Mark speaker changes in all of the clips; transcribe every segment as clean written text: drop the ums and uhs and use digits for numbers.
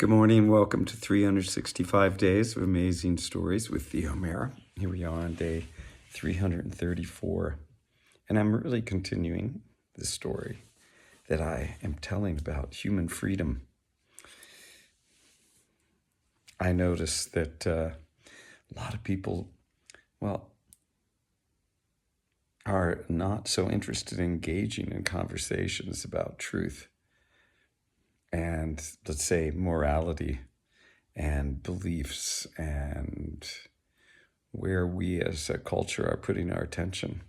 Speaker 1: Good morning. Welcome to 365 Days of Amazing Stories with Theo Mara. Here we are on day 334. And I'm really continuing the story that I am telling about human freedom. I noticed that a lot of people, are not so interested in engaging in conversations about truth and, let's say, morality and beliefs and where we as a culture are putting our attention.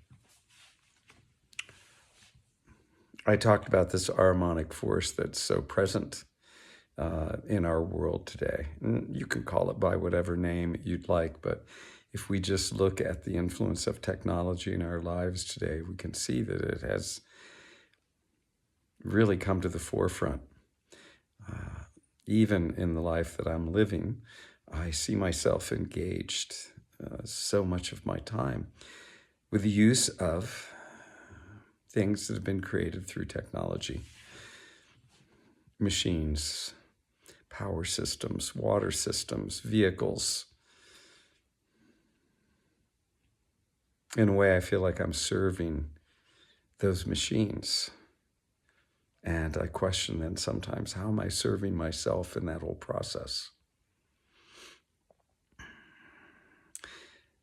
Speaker 1: I talked about this harmonic force that's so present in our world today. And you can call it by whatever name you'd like, but if we just look at the influence of technology in our lives today, we can see that it has really come to the forefront. Even in the life that I'm living, I see myself engaged so much of my time with the use of things that have been created through technology. Machines, power systems, water systems, vehicles. In a way, I feel like I'm serving those machines. And I question then sometimes, how am I serving myself in that whole process?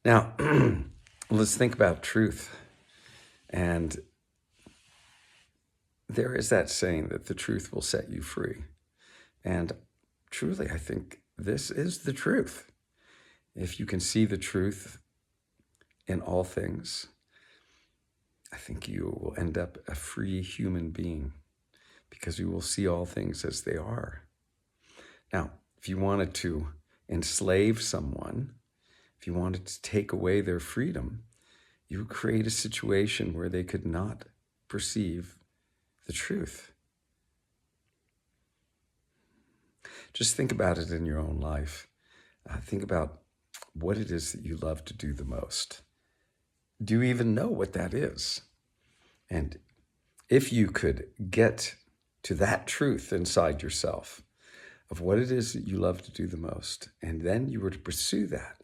Speaker 1: Now, let's think about truth. And there is that saying that the truth will set you free. And truly, I think this is the truth. If you can see the truth in all things, I think you will end up a free human being because you will see all things as they are. Now, if you wanted to enslave someone, if you wanted to take away their freedom, you would create a situation where they could not perceive the truth. Just think about it in your own life. Think about what it is that you love to do the most. Do you even know what that is? And if you could get to that truth inside yourself of what it is that you love to do the most, and then you were to pursue that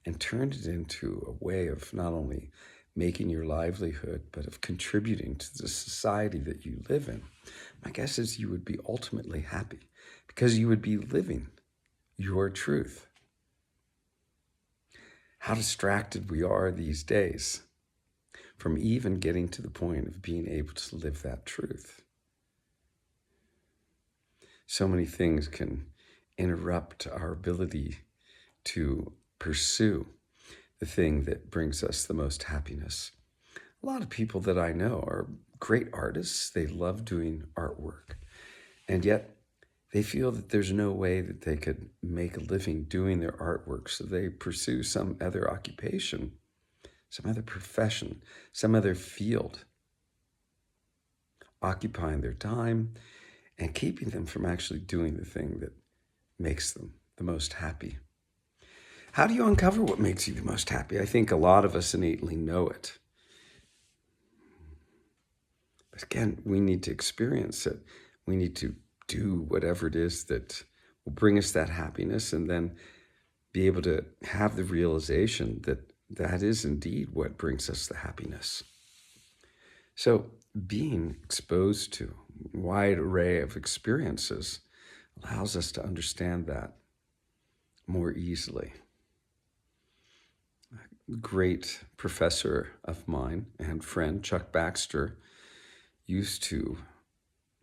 Speaker 1: and turn it into a way of not only making your livelihood, but of contributing to the society that you live in, my guess is you would be ultimately happy because you would be living your truth. How distracted we are these days from even getting to the point of being able to live that truth. So many things can interrupt our ability to pursue the thing that brings us the most happiness. A lot of people that I know are great artists. They love doing artwork. And yet they feel that there's no way that they could make a living doing their artwork. So they pursue some other occupation, some other profession, some other field, occupying their time and keeping them from actually doing the thing that makes them the most happy. How do you uncover what makes you the most happy? I think a lot of us innately know it. But again, we need to experience it. We need to do whatever it is that will bring us that happiness and then be able to have the realization that that is indeed what brings us the happiness. So being exposed to a wide array of experiences allows us to understand that more easily. A great professor of mine and friend, Chuck Baxter, used to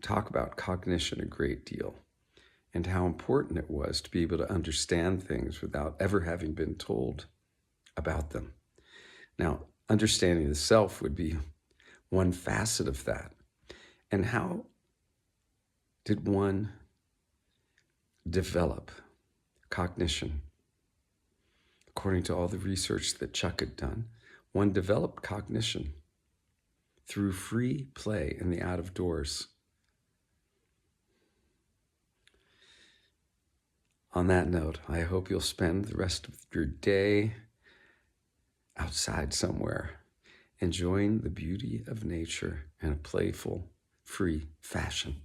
Speaker 1: talk about cognition a great deal and how important it was to be able to understand things without ever having been told about them. Now, understanding the self would be one facet of that. And how did one develop cognition? According to all the research that Chuck had done, one developed cognition through free play in the out of doors. On that note, I hope you'll spend the rest of your day outside somewhere, enjoying the beauty of nature in a playful, free fashion.